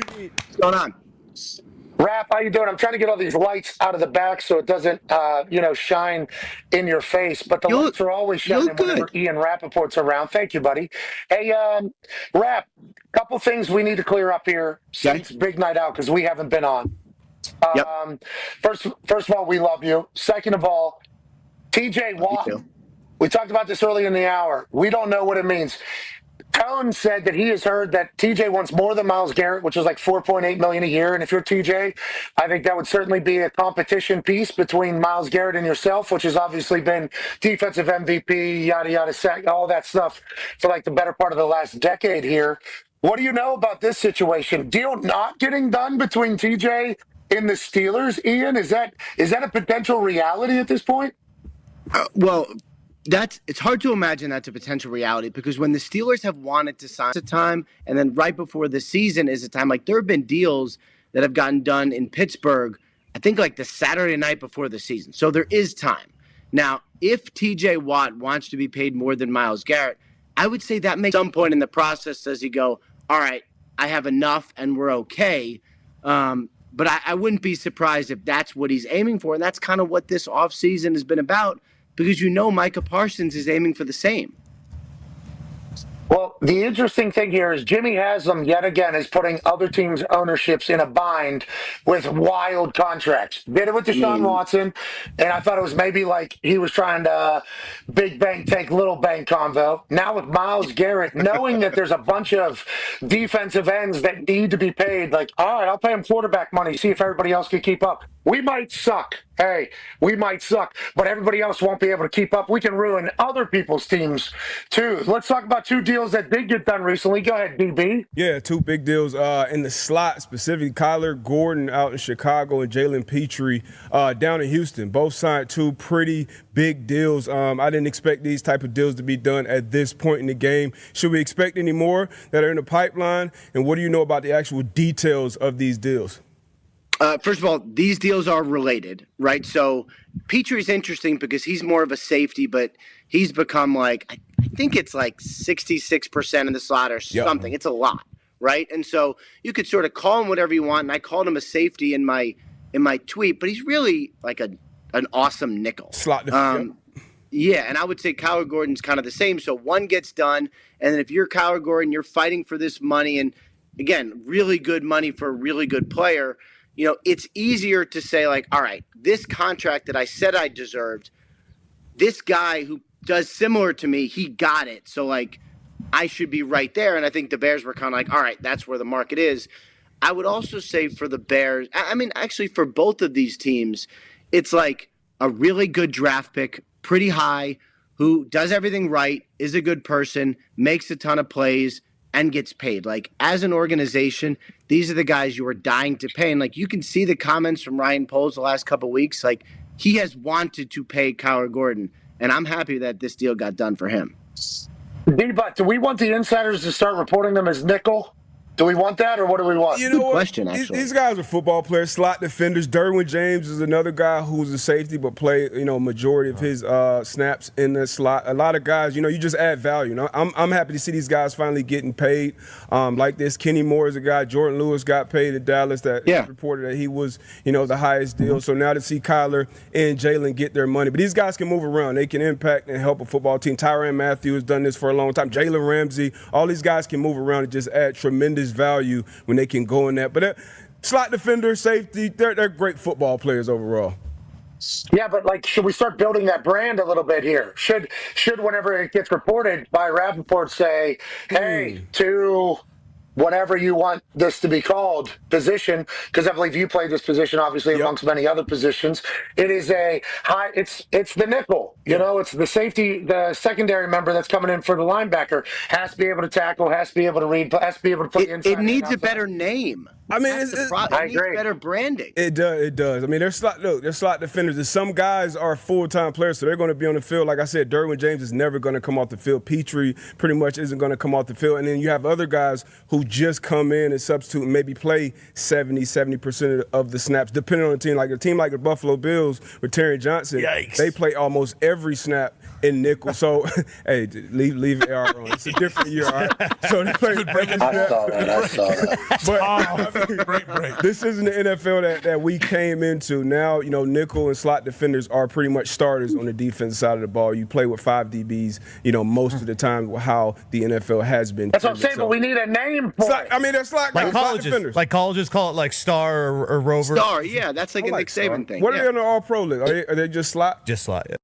What's going on? Rap, how you doing? I'm trying to get all these lights out of the back so it doesn't, shine in your face. But the You lights are always you shining look whenever good. Ian Rappaport's around. Thank you, buddy. Hey, Rap, couple things we need to clear up here Okay. since Big Night Out because we haven't been on. Yep. Um, first of all, we love you. Second of all, TJ Love you Watt. too. We talked about this early in the hour. We don't know what it means. Cohen said that he has heard that TJ wants more than Myles Garrett, which is like 4.8 million a year. And if you're TJ, I think that would certainly be a competition piece between Myles Garrett and yourself, which has obviously been defensive MVP, yada yada, sack, all that stuff for like the better part of the last decade here. What do you know about this situation? Deal not getting done between TJ and the Steelers, Ian? Is that a potential reality at this point? Well, it's hard to imagine that's a potential reality because when the Steelers have wanted to sign a time, and then right before the season is a time, like there have been deals that have gotten done in Pittsburgh, I think like the Saturday night before the season. So there is time. Now, if TJ Watt wants to be paid more than Myles Garrett, I would say that makes some point in the process does he go, all right, I have enough and we're okay. But I wouldn't be surprised if that's what he's aiming for. And that's kind of what this offseason has been about because Micah Parsons is aiming for the same. Well, the interesting thing here is Jimmy Haslam, yet again, is putting other teams' ownerships in a bind with wild contracts. Did it with Deshaun Watson, and I thought it was maybe like he was trying to big bank take little bank convo. Now with Myles Garrett, knowing that there's a bunch of defensive ends that need to be paid, like, all right, I'll pay him quarterback money, see if everybody else can keep up. We might suck. Hey, we might suck, but everybody else won't be able to keep up. We can ruin other people's teams, too. Let's talk about two deals that did get done recently. Go ahead, DB. Yeah, two big deals in the slot, specifically Kyler Gordon out in Chicago and Jalen Petrie down in Houston. Both signed two pretty big deals. I didn't expect these type of deals to be done at this point in the game. Should we expect any more that are in the pipeline? And what do you know about the actual details of these deals? First of all, these deals are related, right? So Petrie's interesting because he's more of a safety, but he's become like, I think it's like 66% in the slot or something. Yep. It's a lot, right? And so you could sort of call him whatever you want. And I called him a safety in my tweet, but he's really like an awesome nickel. Slot. Yeah, and I would say Kyler Gordon's kind of the same. So one gets done, and then if you're Kyler Gordon, you're fighting for this money, and again, really good money for a really good player. It's easier to say, like, all right, this contract that I said I deserved, this guy who does similar to me, he got it. So, like, I should be right there. And I think the Bears were kind of like, all right, that's where the market is. I would also say for the Bears, I mean, actually for both of these teams, it's like a really good draft pick, pretty high, who does everything right, is a good person, makes a ton of plays, and gets paid. Like, as an organization, these are the guys you are dying to pay. And, like, you can see the comments from Ryan Poles the last couple of weeks. Like, he has wanted to pay Kyler Gordon, and I'm happy that this deal got done for him. D-But, do we want the insiders to start reporting them as nickel? Do we want that, or what do we want? You know Good question, actually. These guys are football players, slot defenders. Derwin James is another guy who's a safety, but played majority of his snaps in the slot. A lot of guys, you just add value. I'm happy to see these guys finally getting paid like this. Kenny Moore is a guy. Jordan Lewis got paid in Dallas. That reported that he was the highest deal. So now to see Kyler and Jalen get their money, but these guys can move around. They can impact and help a football team. Tyrann Mathieu has done this for a long time. Jalen Ramsey, all these guys can move around and just add tremendous value when they can go in that. But slot defender, safety, they're great football players overall. Yeah, but like, should we start building that brand a little bit here? Should whenever it gets reported by Rappaport say, hey, to whatever you want this to be called position, because I believe you play this position obviously amongst many other positions. It is a high, it's the nickel, it's the safety, the secondary member that's coming in for the linebacker has to be able to tackle, has to be able to read, has to be able to play inside. It needs a better name. I mean, That's the it's, problem. I It needs agree. better branding. it does. It does. I mean, they're slot defenders. And some guys are full-time players, so they're going to be on the field. Like I said, Derwin James is never going to come off the field. Petrie pretty much isn't going to come off the field. And then you have other guys who just come in and substitute and maybe play 70% of the snaps, depending on the team. Like a team like the Buffalo Bills with Terry Johnson, Yikes. they play almost every snap in nickel. So, hey, leave AR on. It's a different year, all right? So they play every I snap. saw that. But Great break. this isn't the NFL that we came into. Now, nickel and slot defenders are pretty much starters on the defense side of the ball. You play with 5 DBs, most of the time, how the NFL has been. That's what I'm saying, but we need a name for it. I mean, they're slot Like guys, slot colleges, defenders. like colleges call it like star or rover. Star, yeah, that's like I a like Nick Saban thing. What are yeah. they on the All-Pro list? Are they just slot? Just slot. Yeah.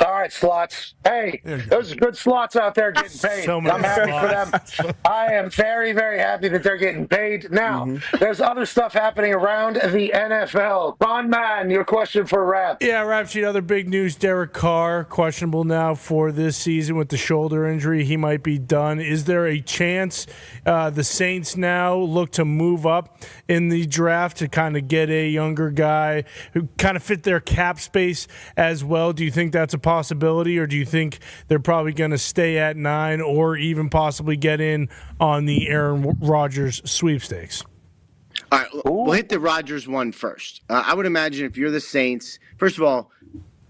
All right, slots. Hey, there's good slots out there getting paid. So many I'm happy slots. for them. I am very, very happy that they're getting paid. Now, there's other stuff happening around the NFL. Bon Man, your question for Rap. Yeah, rap sheet. Other big news: Derek Carr questionable now for this season with the shoulder injury. He might be done. Is there a chance the Saints now look to move up in the draft to kind of get a younger guy who kind of fit their cap space as well? Do you think that's a possibility, or do you think they're probably going to stay at 9 or even possibly get in on the Aaron Rodgers sweepstakes? All right, we'll hit the Rodgers one first. I would imagine if you're the Saints, first of all,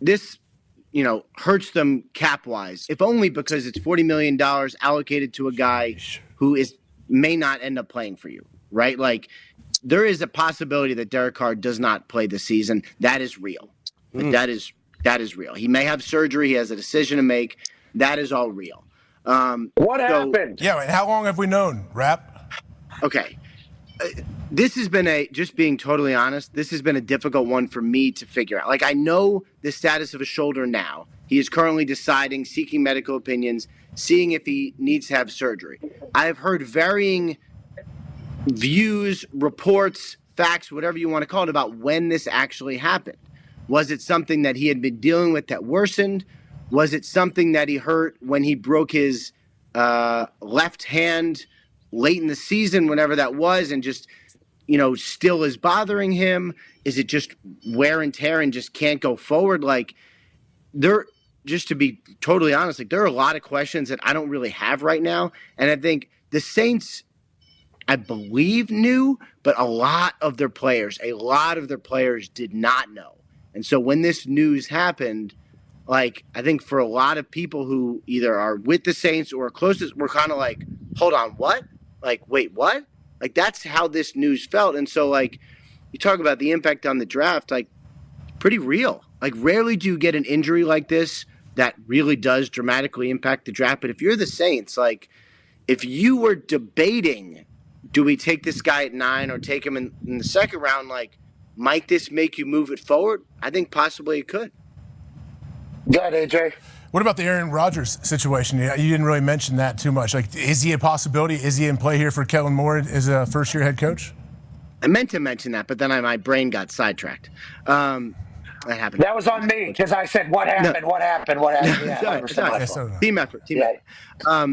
this hurts them cap-wise, if only because it's $40 million allocated to a guy who may not end up playing for you, right? Like, there is a possibility that Derek Carr does not play this season. That is real. Like, that is real. He may have surgery. He has a decision to make. That is all real. What happened? Yeah, wait, how long have we known, Rap? Okay. This has been just being totally honest, this has been a difficult one for me to figure out. Like, I know the status of his shoulder now. He is currently deciding, seeking medical opinions, seeing if he needs to have surgery. I have heard varying views, reports, facts, whatever you want to call it, about when this actually happened. Was it something that he had been dealing with that worsened? Was it something that he hurt when he broke his left hand late in the season, whenever that was, and just, still is bothering him? Is it just wear and tear and just can't go forward? Like, just to be totally honest, like, there are a lot of questions that I don't really have right now. And I think the Saints, I believe, knew, but a lot of their players did not know. And so when this news happened, like, I think for a lot of people who either are with the Saints or are closest, we're kind of like, hold on, what? Like, wait, what? Like, that's how this news felt. And so, like, you talk about the impact on the draft, like, pretty real. Like, rarely do you get an injury like this that really does dramatically impact the draft. But if you're the Saints, like, if you were debating, do we take this guy at 9 or take him in the second round, like, might this make you move it forward? I think possibly it could. Go ahead, AJ. What about the Aaron Rodgers situation? You didn't really mention that too much. Like, is he a possibility? Is he in play here for Kellen Moore as a first-year head coach? I meant to mention that, but then my brain got sidetracked. That happened. That was on me because I said, what happened? What happened? What happened? Yeah, Sorry, 100% my sorry. fault. So, Team effort. Yeah.